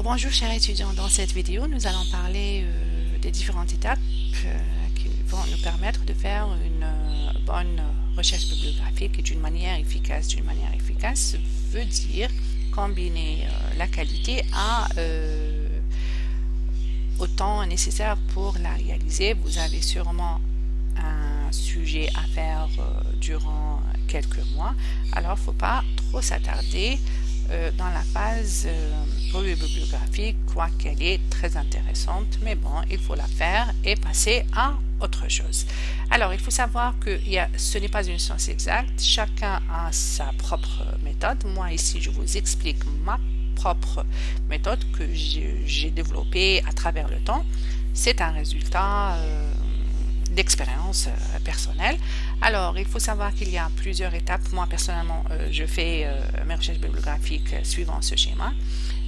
Bonjour chers étudiants, dans cette vidéo nous allons parler des différentes étapes qui vont nous permettre de faire une bonne recherche bibliographique et d'une manière efficace. D'une manière efficace veut dire combiner la qualité au temps nécessaire pour la réaliser. Vous avez sûrement un sujet à faire durant quelques mois, alors il ne faut pas trop s'attarder dans la phase revue bibliographique, quoiqu'elle est très intéressante, mais bon, il faut la faire et passer à autre chose. Alors, il faut savoir que ce n'est pas une science exacte, chacun a sa propre méthode. Moi, ici, je vous explique ma propre méthode que j'ai développée à travers le temps. C'est un résultat d'expérience personnelle. Alors, il faut savoir qu'il y a plusieurs étapes. Moi, personnellement, je fais mes recherches bibliographiques suivant ce schéma.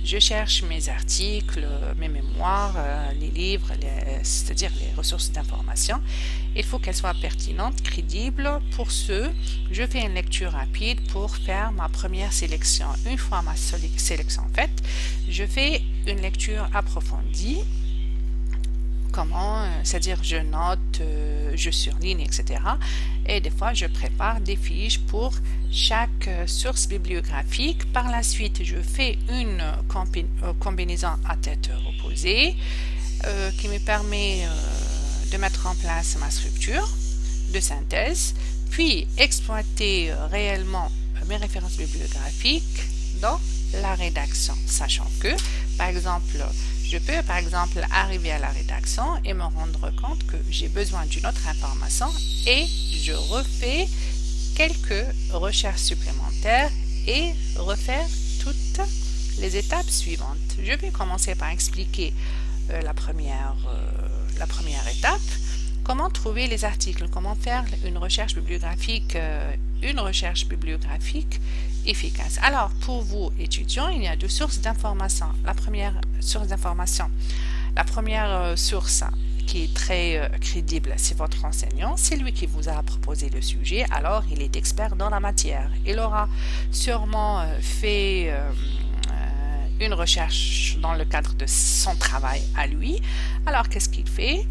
Je cherche mes articles, mes mémoires, les livres, c'est-à-dire les ressources d'information. Il faut qu'elles soient pertinentes, crédibles. Pour ce, je fais une lecture rapide pour faire ma première sélection. Une fois ma sélection faite, je fais une lecture approfondie. C'est-à-dire je note, je surligne, etc. Et des fois, je prépare des fiches pour chaque source bibliographique. Par la suite, je fais une combinaison à tête reposée qui me permet de mettre en place ma structure de synthèse, puis exploiter réellement mes références bibliographiques dans la rédaction, sachant que, par exemple, je peux, par exemple, arriver à la rédaction et me rendre compte que j'ai besoin d'une autre information et je refais quelques recherches supplémentaires et refaire toutes les étapes suivantes. Je vais commencer par expliquer la première étape. Comment trouver les articles, comment faire une recherche bibliographique efficace. Alors, pour vous, étudiants, il y a deux sources d'information. La première source qui est très crédible, c'est votre enseignant. C'est lui qui vous a proposé le sujet, alors il est expert dans la matière. Il aura sûrement fait une recherche dans le cadre de son travail à lui. Alors, qu'est-ce qu'il fait?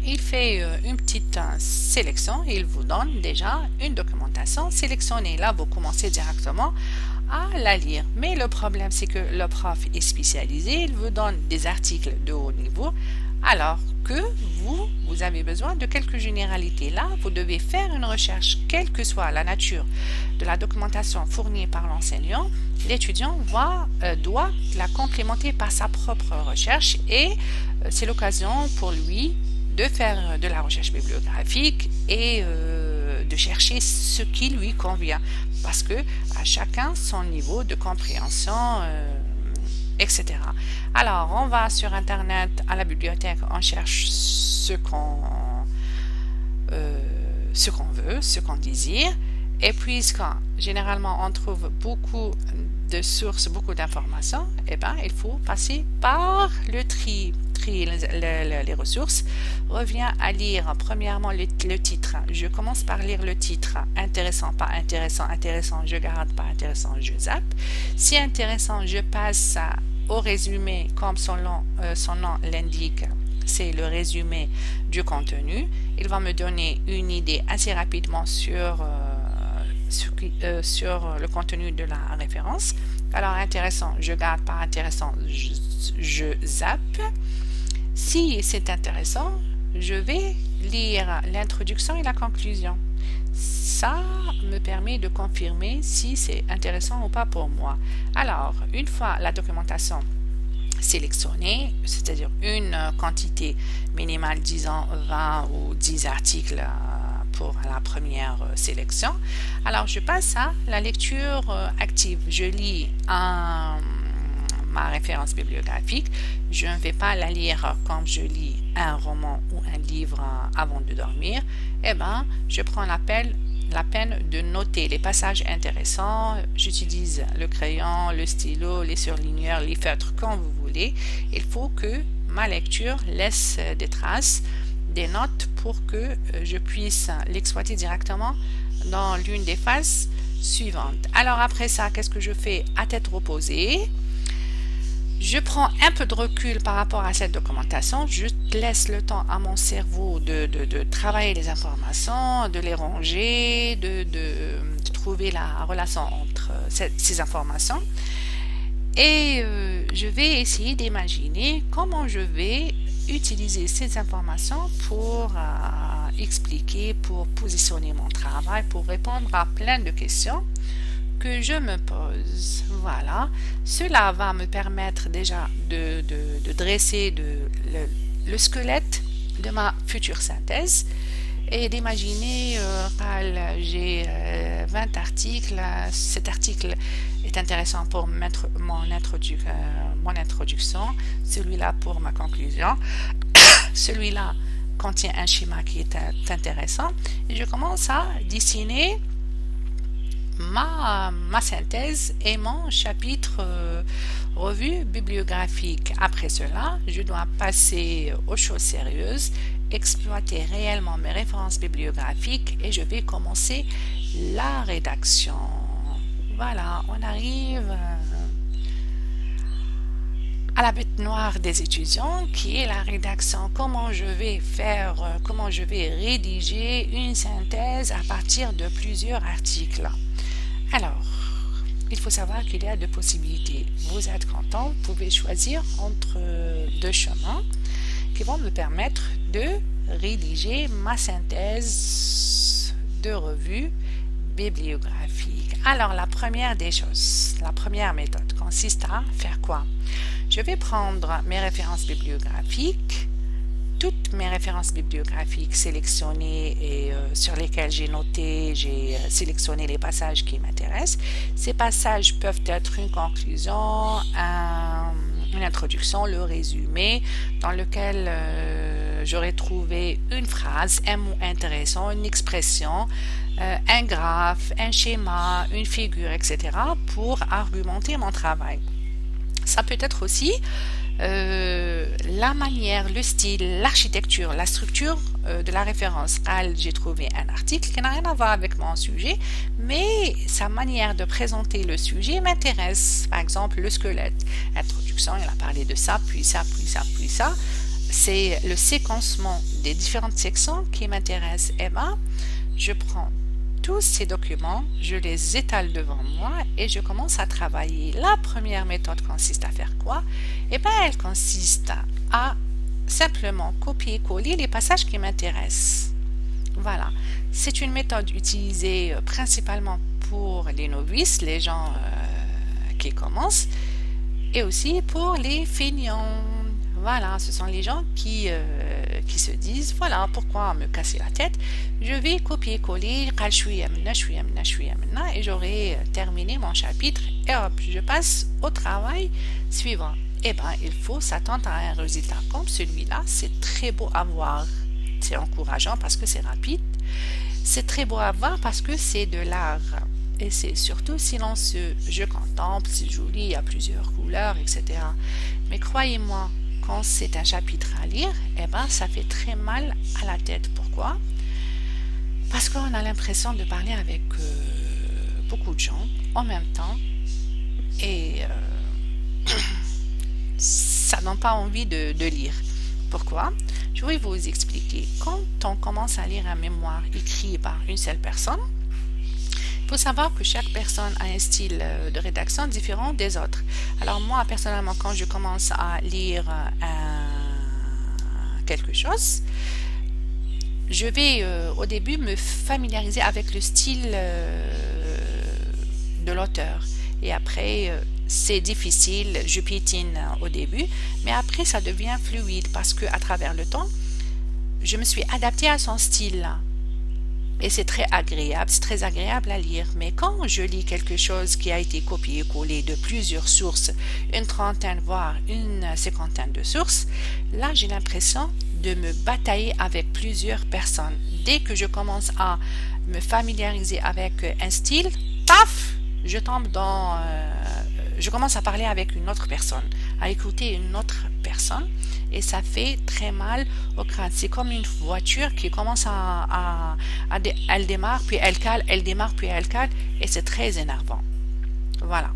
Il fait une petite sélection et il vous donne déjà une documentation sélectionnée. Là, vous commencez directement à la lire. Mais le problème, c'est que le prof est spécialisé. Il vous donne des articles de haut niveau, alors que vous avez besoin de quelques généralités. Là, vous devez faire une recherche, quelle que soit la nature de la documentation fournie par l'enseignant. L'étudiant doit la complémenter par sa propre recherche et c'est l'occasion pour lui de faire de la recherche bibliographique et de chercher ce qui lui convient, parce que à chacun son niveau de compréhension, etc. Alors, on va sur Internet, à la bibliothèque, on cherche ce qu'on veut, ce qu'on désire, et puisque généralement on trouve beaucoup de sources, beaucoup d'informations, eh ben, il faut passer par le tri les ressources. Revient à lire premièrement le titre. Je commence par lire le titre. Intéressant, pas intéressant, intéressant, je garde, pas intéressant, je zappe. Si intéressant, je passe au résumé, comme son nom l'indique. C'est le résumé du contenu. Il va me donner une idée assez rapidement sur le contenu de la référence. Alors, intéressant, je garde, pas intéressant, je zappe. Si c'est intéressant, je vais lire l'introduction et la conclusion. Ça me permet de confirmer si c'est intéressant ou pas pour moi. Alors, une fois la documentation sélectionnée, c'est-à-dire une quantité minimale, disons 20 ou 10 articles pour la première sélection, alors je passe à la lecture active. Je lis ma référence bibliographique. Je ne vais pas la lire comme je lis un roman ou un livre avant de dormir. Eh bien, je prends la peine de noter les passages intéressants. J'utilise le crayon, le stylo, les surligneurs, les feutres, comme vous voulez. Il faut que ma lecture laisse des traces, des notes pour que je puisse l'exploiter directement dans l'une des phases suivantes. Alors après ça, qu'est-ce que je fais à tête reposée? Je prends un peu de recul par rapport à cette documentation. Je laisse le temps à mon cerveau de travailler les informations, de les ranger, de trouver la relation entre ces informations. Et je vais essayer d'imaginer comment je vais utiliser ces informations pour expliquer, pour positionner mon travail, pour répondre à plein de questions que je me pose. Voilà. Cela va me permettre déjà de dresser le squelette de ma future synthèse et d'imaginer, j'ai 20 articles. Cet article est intéressant pour mon introduction, celui-là pour ma conclusion, celui-là contient un schéma qui est intéressant et je commence à dessiner ma synthèse et mon chapitre revue bibliographique. Après cela, je dois passer aux choses sérieuses, exploiter réellement mes références bibliographiques et je vais commencer la rédaction. Voilà, on arrive à la bête noire des étudiants qui est la rédaction. Comment je vais rédiger une synthèse à partir de plusieurs articles. Alors, il faut savoir qu'il y a deux possibilités. Vous êtes content, vous pouvez choisir entre deux chemins qui vont me permettre de rédiger ma synthèse de revue bibliographique. Alors, la première des choses, la première méthode consiste à faire quoi? Je vais prendre mes références bibliographiques, toutes mes références bibliographiques sélectionnées et sur lesquelles j'ai sélectionné les passages qui m'intéressent. Ces passages peuvent être une conclusion, une introduction, le résumé, dans lequel j'aurais trouvé une phrase, un mot intéressant, une expression, un graphe, un schéma, une figure, etc. pour argumenter mon travail. Ça peut être aussi la manière, le style, l'architecture, la structure de la référence. J'ai trouvé un article qui n'a rien à voir avec mon sujet, mais sa manière de présenter le sujet m'intéresse. Par exemple, le squelette. Introduction, il a parlé de ça, puis ça, puis ça, puis ça. C'est le séquencement des différentes sections qui m'intéresse. Et ben, je prends tous ces documents, je les étale devant moi et je commence à travailler. La première méthode consiste à faire quoi? Eh bien, elle consiste à simplement copier-coller les passages qui m'intéressent. Voilà. C'est une méthode utilisée principalement pour les novices, les gens qui commencent, et aussi pour les feignants. Voilà, ce sont les gens qui se disent, voilà, pourquoi me casser la tête? Je vais copier-coller, et j'aurai terminé mon chapitre et hop, je passe au travail suivant. Eh bien, il faut s'attendre à un résultat comme celui-là. C'est très beau à voir. C'est encourageant parce que c'est rapide. C'est très beau à voir parce que c'est de l'art. Et c'est surtout silencieux. Je contemple, c'est joli, il y a plusieurs couleurs, etc. Mais croyez-moi, quand c'est un chapitre à lire, eh ben, ça fait très mal à la tête. Pourquoi? Parce qu'on a l'impression de parler avec beaucoup de gens en même temps et ça donne pas envie de lire. Pourquoi? Je vais vous expliquer. Quand on commence à lire un mémoire écrit par une seule personne, il faut savoir que chaque personne a un style de rédaction différent des autres. Alors moi, personnellement, quand je commence à lire quelque chose, je vais au début me familiariser avec le style de l'auteur. Et après, c'est difficile, je piétine au début, mais après ça devient fluide parce que à travers le temps, je me suis adaptée à son style. Et c'est très agréable à lire. Mais quand je lis quelque chose qui a été copié-collé de plusieurs sources, une trentaine, voire une cinquantaine de sources, là j'ai l'impression de me batailler avec plusieurs personnes. Dès que je commence à me familiariser avec un style, paf, je tombe dans... je commence à parler avec une autre personne, à écouter une autre personne, et ça fait très mal au crâne. C'est comme une voiture qui commence elle démarre, puis elle cale, elle démarre, puis elle cale, et c'est très énervant. Voilà.